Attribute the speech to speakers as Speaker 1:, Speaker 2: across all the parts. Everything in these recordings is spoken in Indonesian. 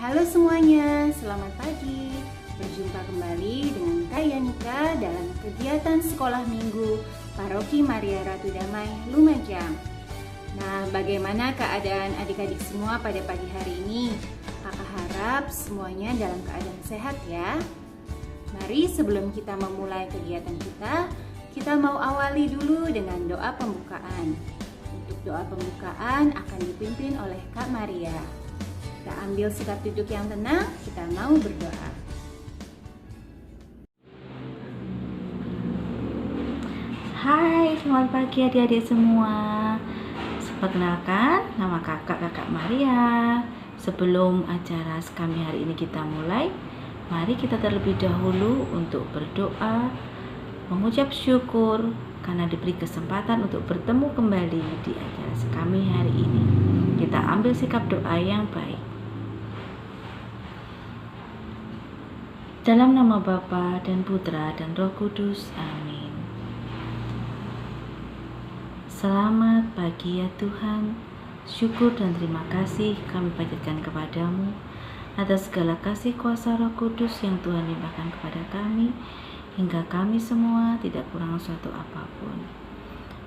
Speaker 1: Halo semuanya, selamat pagi. Berjumpa kembali dengan Kak Yanika dalam kegiatan sekolah minggu Paroki Maria Ratu Damai, Lumajang. Nah, bagaimana keadaan adik-adik semua pada pagi hari ini? Kakak harap semuanya dalam keadaan sehat ya. Mari sebelum kita memulai kegiatan kita mau awali dulu dengan doa pembukaan. Untuk doa pembukaan akan dipimpin oleh Kak Maria. Kita ambil sikap duduk yang tenang, kita mau berdoa.
Speaker 2: Hai, selamat pagi adik-adik semua. Perkenalkan, nama kakak Maria. Sebelum acara kami hari ini kita mulai, mari kita terlebih dahulu untuk berdoa, mengucap syukur karena diberi kesempatan untuk bertemu kembali di acara kami hari ini. Kita ambil sikap doa yang baik. Dalam nama Bapa dan Putra dan Roh Kudus, amin. Selamat pagi ya Tuhan. Syukur dan terima kasih kami panjatkan kepadamu atas segala kasih kuasa Roh Kudus yang Tuhan limpahkan kepada kami, hingga kami semua tidak kurang suatu apapun.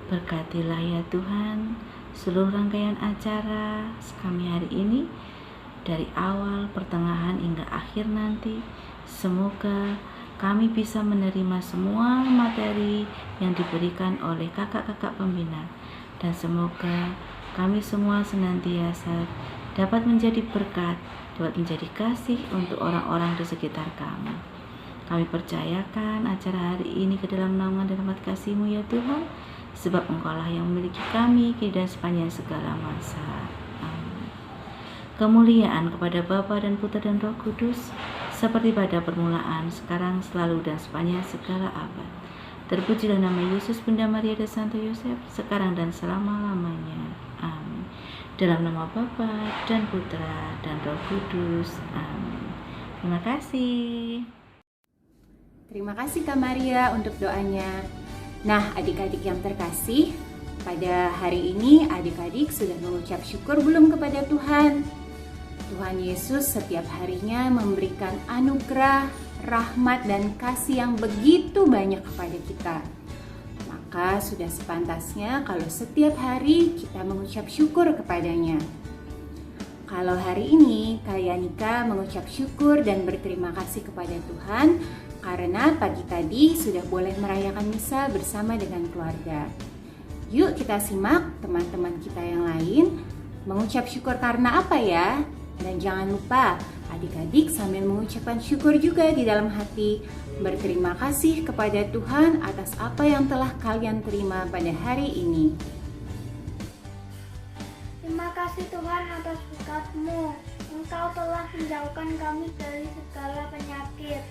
Speaker 2: Berkatilah ya Tuhan seluruh rangkaian acara kami hari ini, dari awal, pertengahan hingga akhir nanti. Semoga kami bisa menerima semua materi yang diberikan oleh kakak-kakak pembina, dan semoga kami semua senantiasa dapat menjadi berkat, dapat menjadi kasih untuk orang-orang di sekitar kami. Kami percayakan acara hari ini ke dalam naungan dan rahmat kasih-Mu ya Tuhan, sebab Engkau-lah yang memiliki kami dan sepanjang segala masa. Amin. Kemuliaan kepada Bapa dan Putra dan Roh Kudus, seperti pada permulaan, sekarang, selalu, dan sepanjang segala abad. Terpujilah nama Yesus, Bunda Maria dan Santo Yosef, sekarang dan selama-lamanya. Amin. Dalam nama Bapa dan Putra dan Roh Kudus. Amin. Terima kasih.
Speaker 1: Terima kasih Kak Maria untuk doanya. Nah, adik-adik yang terkasih, pada hari ini adik-adik sudah mengucap syukur belum kepada Tuhan? Tuhan Yesus setiap harinya memberikan anugerah, rahmat, dan kasih yang begitu banyak kepada kita. Maka sudah sepantasnya kalau setiap hari kita mengucap syukur kepadanya. Kalau hari ini Kak Yanika mengucap syukur dan berterima kasih kepada Tuhan karena pagi tadi sudah boleh merayakan misa bersama dengan keluarga. Yuk kita simak teman-teman kita yang lain mengucap syukur karena apa ya? Dan jangan lupa adik-adik sambil mengucapkan syukur juga di dalam hati, berterima kasih kepada Tuhan atas apa yang telah kalian terima pada hari ini.
Speaker 3: Terima kasih Tuhan atas berkat-Mu. Engkau telah menjauhkan kami dari segala penyakit.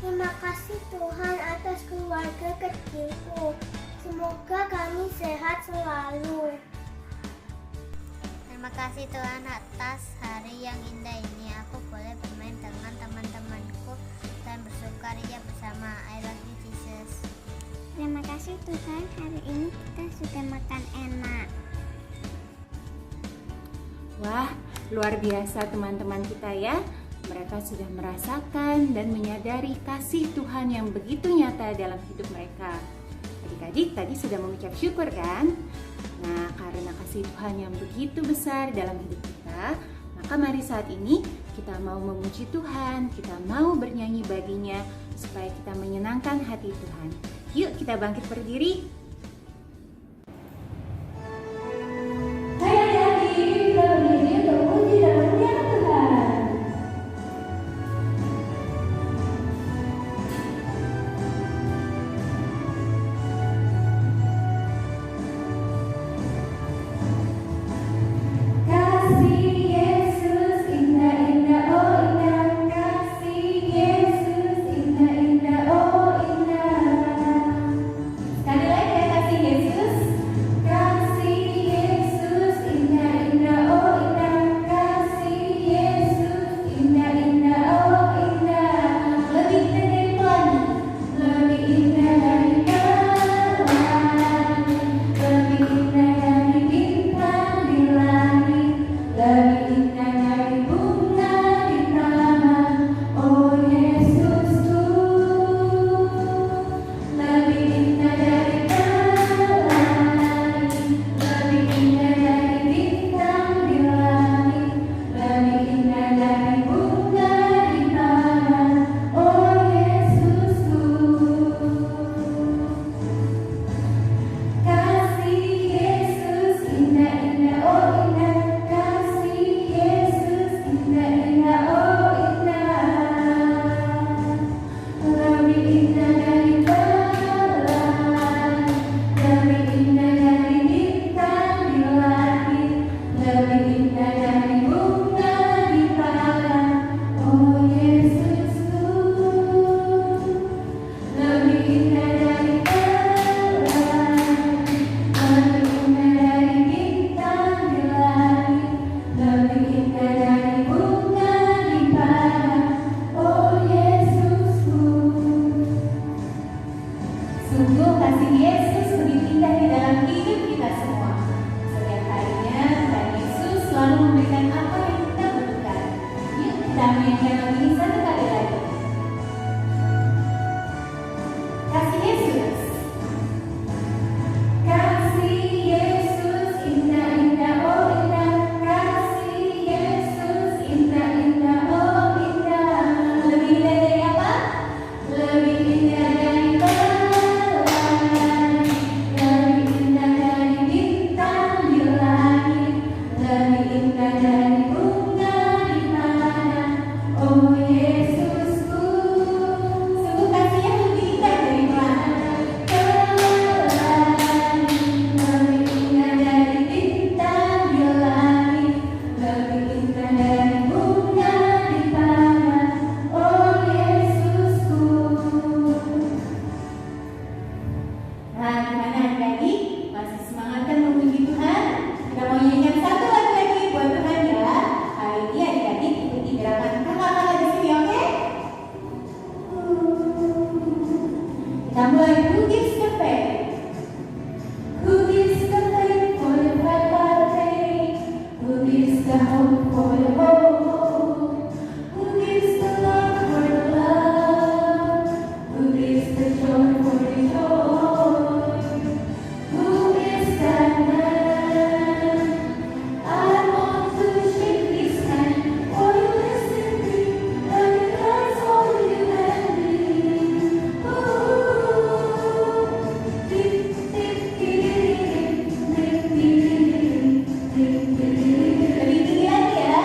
Speaker 3: Terima kasih Tuhan atas keluarga kecilku. Semoga kami sehat selalu.
Speaker 4: Terima kasih Tuhan atas hari yang indah ini. Aku boleh bermain dengan teman-temanku dan bersukaria bersama. I love you Jesus.
Speaker 3: Terima kasih Tuhan, hari ini kita sudah makan enak.
Speaker 1: Wah, luar biasa teman-teman kita ya. Mereka sudah merasakan dan menyadari kasih Tuhan yang begitu nyata dalam hidup mereka. Adik-adik tadi sudah mengucap syukur kan? Nah, karena kasih Tuhan yang begitu besar dalam hidup kita, maka mari saat ini kita mau memuji Tuhan, kita mau bernyanyi baginya supaya kita menyenangkan hati Tuhan. Yuk kita bangkit berdiri. Sekali lagi. nyanyikan lagu ini satu kali lagi. Kasih Yesus. Kasih Yesus indah-indah, oh indah. Kasih Yesus indah-indah, oh indah. Lebih indah dari apa? Lebih indah dari pelangi, lebih indah dari bintang di langit, lebih indah dari bunga di taman. Oh Yesusku, sungguh kasih-Nya lebih indah dari pelangi, lebih indah dari bintang di langit, lebih indah dari bunga di taman. Oh Yesusku. Nah, gimana adik-adik? Masih semangat kan memuji Tuhan? Kita mau nyanyikan satu lagu lagi buat Tuhan ya. Hari ini adik-adik ikuti gerakan kakak-kakak di sini, oke? Kita mulai. Who gives the faith? Who gives the faith for the faith? Who gives the hope for the hope? Who gives the love for the love? Who gives the joy for the joy? Who is that man? I want to shake his hand. For you listen to me, and it does for you and me. Lebih tinggi lagi ya.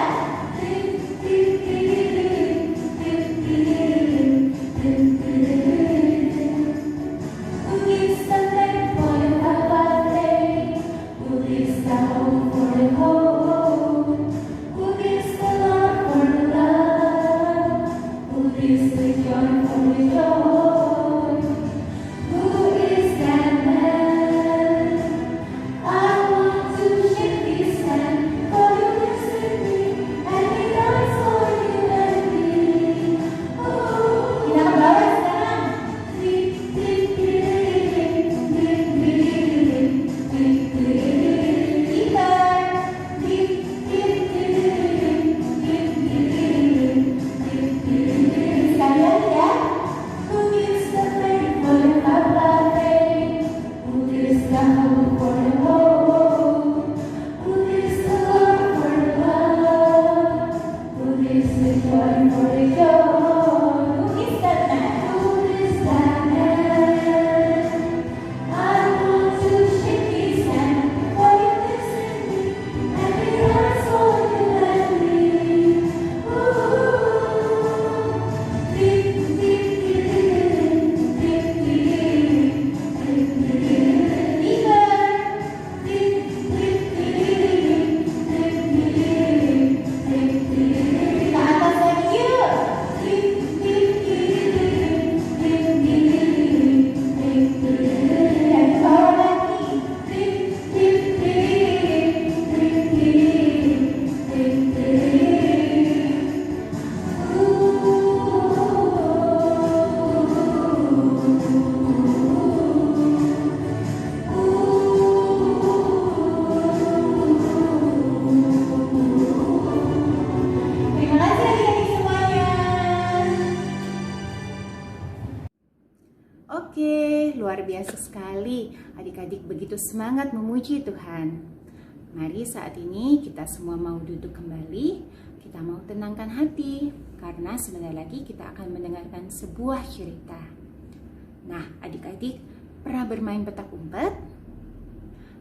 Speaker 1: Who gives the faith for the faith? Who gives the hope for the hope? Who gives the love for the love? Who gives the joy for the joy? Who is that man? I want to shake his hand, for you listen me, and he dies for you and me. Kita ke bawah sekarang. Sekali lagi ya. Who gives the faith for the faith? Who gives the hope for the hope? Who gives the love for the love? Who gives the joy for the joy? Who is that man? Who is that man? I want to shake his hand, for you listen me, and he dies for you and me. Ke atas lagi yuk. Dan ke bawah lagi. Terima kasih adik-adik semuanya. Oke, luar biasa sekali. Adik-adik begitu semangat memuji Tuhan. Mari saat ini kita semua mau duduk kembali. Kita mau tenangkan hati, karena sebentar lagi kita akan mendengarkan sebuah cerita. Nah, adik-adik pernah bermain petak umpet?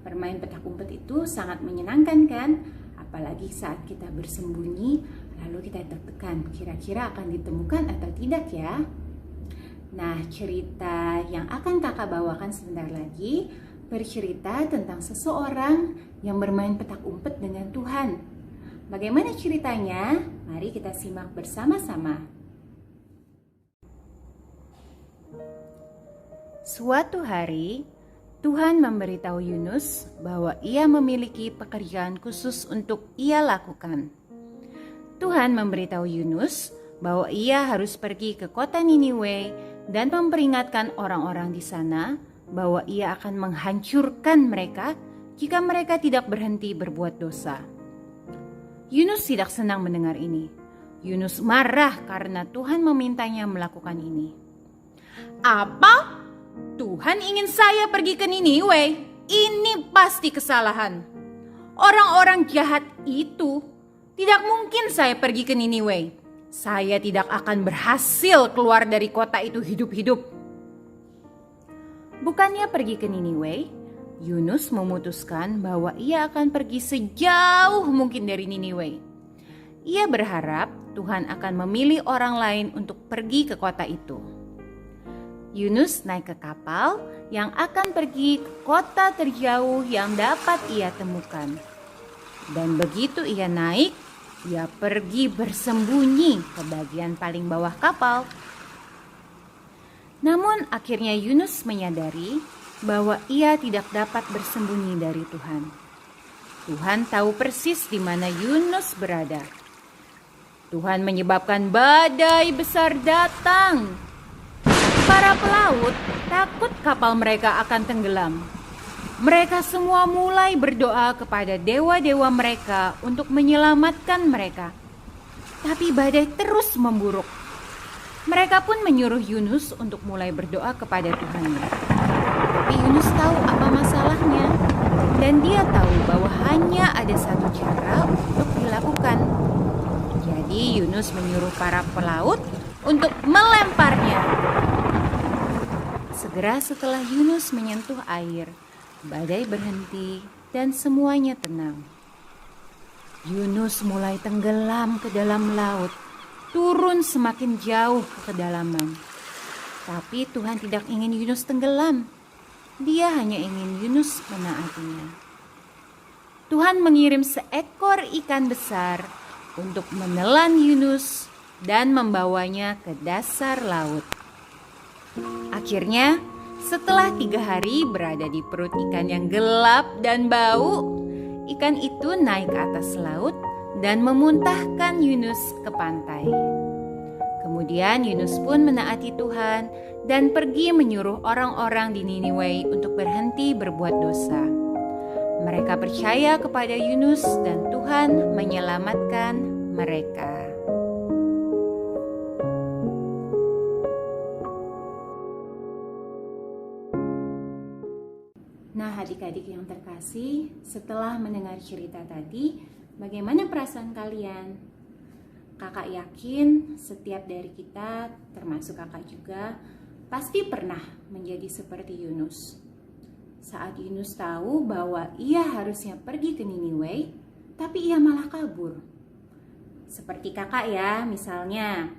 Speaker 1: Bermain petak umpet itu sangat menyenangkan kan? Apalagi saat kita bersembunyi, lalu kita deg-degan, kira-kira akan ditemukan atau tidak ya? Nah, cerita yang akan kakak bawakan sebentar lagi bercerita tentang seseorang yang bermain petak umpet dengan Tuhan. Bagaimana ceritanya? Mari kita simak bersama-sama. Suatu hari, Tuhan memberitahu Yunus bahwa ia memiliki pekerjaan khusus untuk ia lakukan. Tuhan memberitahu Yunus bahwa ia harus pergi ke kota Niniwe dan memperingatkan orang-orang di sana bahwa ia akan menghancurkan mereka jika mereka tidak berhenti berbuat dosa. Yunus tidak senang mendengar ini. Yunus marah karena Tuhan memintanya melakukan ini. Apa? Tuhan ingin saya pergi ke Niniwe? Ini pasti kesalahan. Orang-orang jahat itu, tidak mungkin saya pergi ke Niniwe. Saya tidak akan berhasil keluar dari kota itu hidup-hidup. Bukannya pergi ke Niniwe, Yunus memutuskan bahwa ia akan pergi sejauh mungkin dari Niniwe. Ia berharap Tuhan akan memilih orang lain untuk pergi ke kota itu. Yunus naik ke kapal yang akan pergi ke kota terjauh yang dapat ia temukan. Dan begitu ia naik, ia pergi bersembunyi ke bagian paling bawah kapal. Namun akhirnya Yunus menyadari bahwa ia tidak dapat bersembunyi dari Tuhan. Tuhan tahu persis di mana Yunus berada. Tuhan menyebabkan badai besar datang. Para pelaut takut kapal mereka akan tenggelam. Mereka semua mulai berdoa kepada dewa-dewa mereka untuk menyelamatkan mereka. Tapi badai terus memburuk. Mereka pun menyuruh Yunus untuk mulai berdoa kepada Tuhannya. Tapi Yunus tahu apa masalahnya. Dan dia tahu bahwa hanya ada satu cara untuk dilakukan. Jadi Yunus menyuruh para pelaut untuk melemparnya. Segera setelah Yunus menyentuh air, badai berhenti dan semuanya tenang. Yunus mulai tenggelam ke dalam laut, turun semakin jauh ke kedalaman. Tapi Tuhan tidak ingin Yunus tenggelam. Dia hanya ingin Yunus menaatinya. Tuhan mengirim seekor ikan besar untuk menelan Yunus dan membawanya ke dasar laut. Akhirnya, setelah 3 hari berada di perut ikan yang gelap dan bau, ikan itu naik ke atas laut dan memuntahkan Yunus ke pantai. Kemudian Yunus pun menaati Tuhan dan pergi menyuruh orang-orang di Niniwe untuk berhenti berbuat dosa. Mereka percaya kepada Yunus dan Tuhan menyelamatkan mereka. Nah, adik-adik yang terkasih, setelah mendengar cerita tadi, bagaimana perasaan kalian? Kakak yakin setiap dari kita, termasuk kakak juga, pasti pernah menjadi seperti Yunus. Saat Yunus tahu bahwa ia harusnya pergi ke Niniwe, tapi ia malah kabur. Seperti kakak ya, misalnya.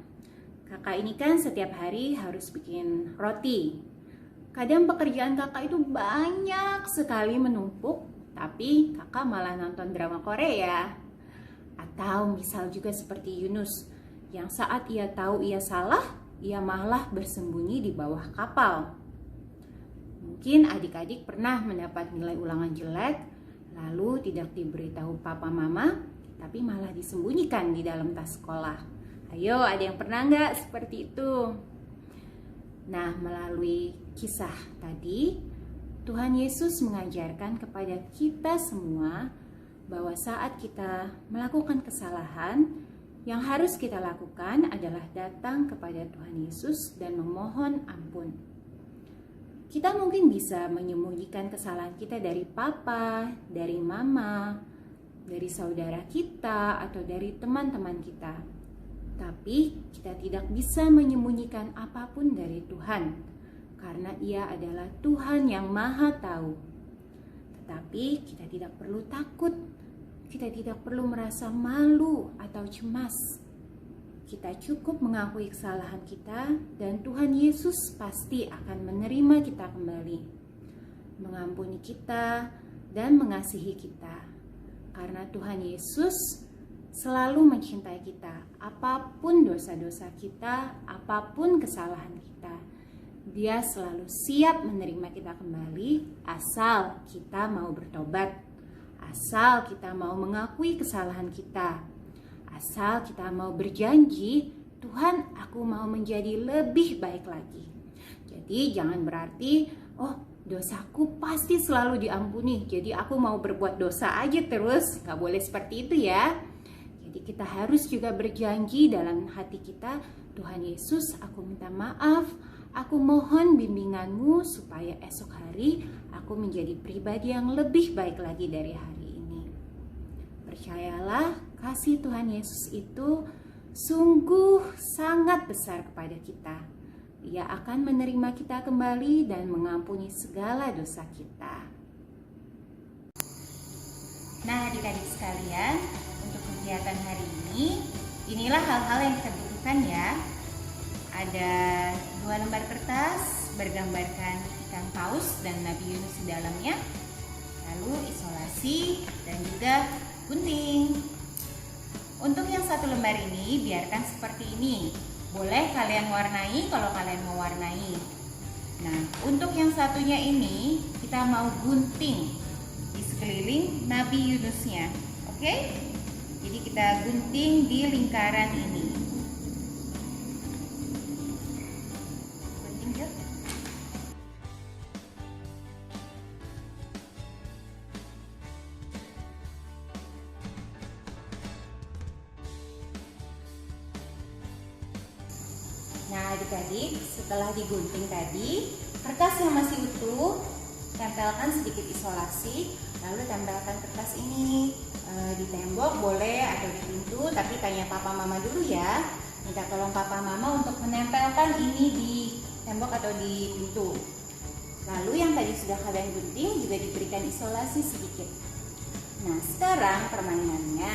Speaker 1: Kakak ini kan setiap hari harus bikin roti. Kadang pekerjaan kakak itu banyak sekali menumpuk, tapi kakak malah nonton drama Korea. Atau misal juga seperti Yunus, yang saat ia tahu ia salah, ia malah bersembunyi di bawah kapal. Mungkin adik-adik pernah mendapat nilai ulangan jelek, lalu tidak diberitahu papa mama, tapi malah disembunyikan di dalam tas sekolah. Ayo, ada yang pernah nggak seperti itu? Nah, melalui kisah tadi, Tuhan Yesus mengajarkan kepada kita semua bahwa saat kita melakukan kesalahan, yang harus kita lakukan adalah datang kepada Tuhan Yesus dan memohon ampun. Kita mungkin bisa menyembunyikan kesalahan kita dari papa, dari mama, dari saudara kita, atau dari teman-teman kita. Tapi kita tidak bisa menyembunyikan apapun dari Tuhan, karena Ia adalah Tuhan yang Maha Tahu. Tetapi kita tidak perlu takut, kita tidak perlu merasa malu atau cemas. Kita cukup mengakui kesalahan kita dan Tuhan Yesus pasti akan menerima kita kembali, mengampuni kita dan mengasihi kita. Karena Tuhan Yesus selalu mencintai kita, apapun dosa-dosa kita, apapun kesalahan kita. Dia selalu siap menerima kita kembali, asal kita mau bertobat, asal kita mau mengakui kesalahan kita, asal kita mau berjanji, Tuhan, aku mau menjadi lebih baik lagi. Jadi jangan berarti, dosaku pasti selalu diampuni, jadi aku mau berbuat dosa aja terus. Gak boleh seperti itu ya. Jadi Nanti kita harus juga berjanji dalam hati kita, Tuhan Yesus, aku minta maaf, aku mohon bimbinganmu supaya esok hari aku menjadi pribadi yang lebih baik lagi dari hari ini. Percayalah, kasih Tuhan Yesus itu sungguh sangat besar kepada kita. Ia akan menerima kita kembali dan mengampuni segala dosa kita. Nah, adik-adik sekalian, untuk kegiatan hari ini, inilah hal-hal yang kita butuhkan ya. Ada 2 lembar kertas bergambarkan ikan paus dan Nabi Yunus di dalamnya, lalu isolasi dan juga gunting. Untuk yang 1 lembar ini biarkan seperti ini. Boleh kalian warnai kalau kalian mau warnai. Nah, untuk yang satunya ini kita mau gunting di sekeliling Nabi Yunusnya. Oke? Jadi kita gunting di lingkaran ini. Gunting yuk. Nah, adik-adik, setelah digunting tadi, kertas yang masih utuh, tempelkan sedikit isolasi, lalu tempelkan kertas ini di tembok boleh atau di pintu, tapi tanya papa mama dulu ya. Minta tolong papa mama untuk menempelkan ini di tembok atau di pintu. Lalu yang tadi sudah kalian gunting juga diberikan isolasi sedikit. Nah, sekarang permainannya,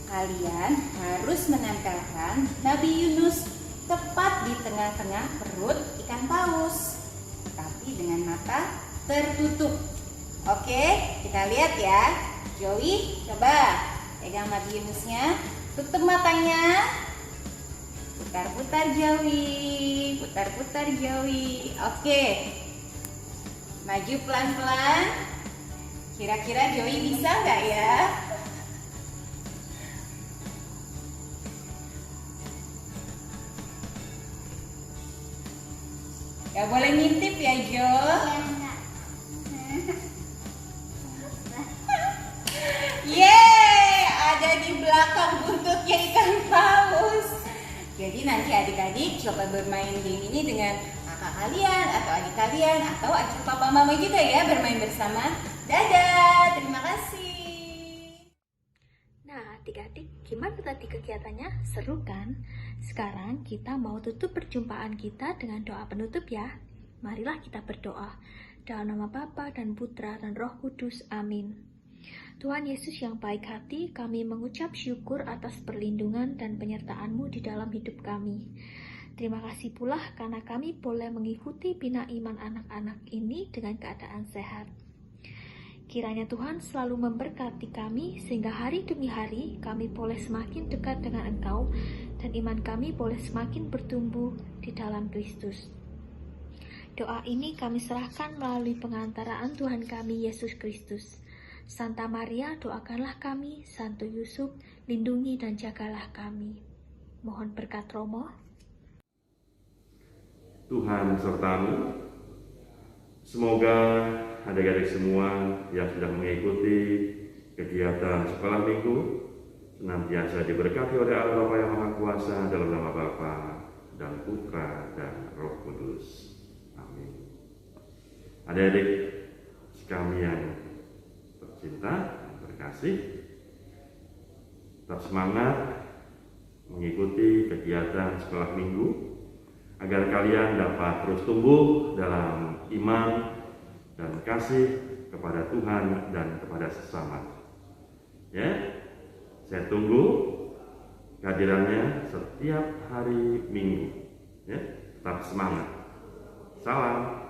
Speaker 1: kalian harus menempelkan Nabi Yunus tepat di tengah-tengah perut ikan paus, tapi dengan mata tertutup. Oke, kita lihat ya. Joey, coba pegang Nabi Yunusnya, tutup matanya. Putar-putar Joey, putar-putar Joey. Oke, maju pelan-pelan. Kira-kira Joey bisa nggak ya? Gak boleh ngintip ya, Jo. Yeay, ada di belakang buntutnya ikan paus. Jadi nanti adik-adik coba bermain game ini dengan kakak kalian atau adik kalian atau ajak papa mama juga ya bermain bersama. Dadah, terima kasih.
Speaker 5: Nah, adik-adik, gimana tadi kegiatannya? Seru kan? Sekarang kita mau tutup perjumpaan kita dengan doa penutup ya. Marilah kita berdoa. Dalam nama Bapa dan Putra dan Roh Kudus. Amin. Tuhan Yesus yang baik hati, kami mengucap syukur atas perlindungan dan penyertaan-Mu di dalam hidup kami. Terima kasih pula karena kami boleh mengikuti bina iman anak-anak ini dengan keadaan sehat. Kiranya Tuhan selalu memberkati kami sehingga hari demi hari kami boleh semakin dekat dengan Engkau dan iman kami boleh semakin bertumbuh di dalam Kristus. Doa ini kami serahkan melalui pengantaraan Tuhan kami Yesus Kristus. Santa Maria, doakanlah kami. Santo Yusuf, lindungi dan jagalah kami. Mohon berkat Romo.
Speaker 6: Tuhan sertamu. Semoga adik-adik semua yang sudah mengikuti kegiatan sekolah minggu senantiasa diberkati oleh Allah Bapa yang Maha Kuasa dalam nama Bapa dan Putra dan Roh Kudus. Amin. Adik-adik kami yang tercinta, terkasih, tetap semangat mengikuti kegiatan sekolah minggu agar kalian dapat terus tumbuh dalam iman dan kasih kepada Tuhan dan kepada sesama. Ya, saya tunggu kehadirannya setiap hari Minggu. Ya, tetap semangat. Salam.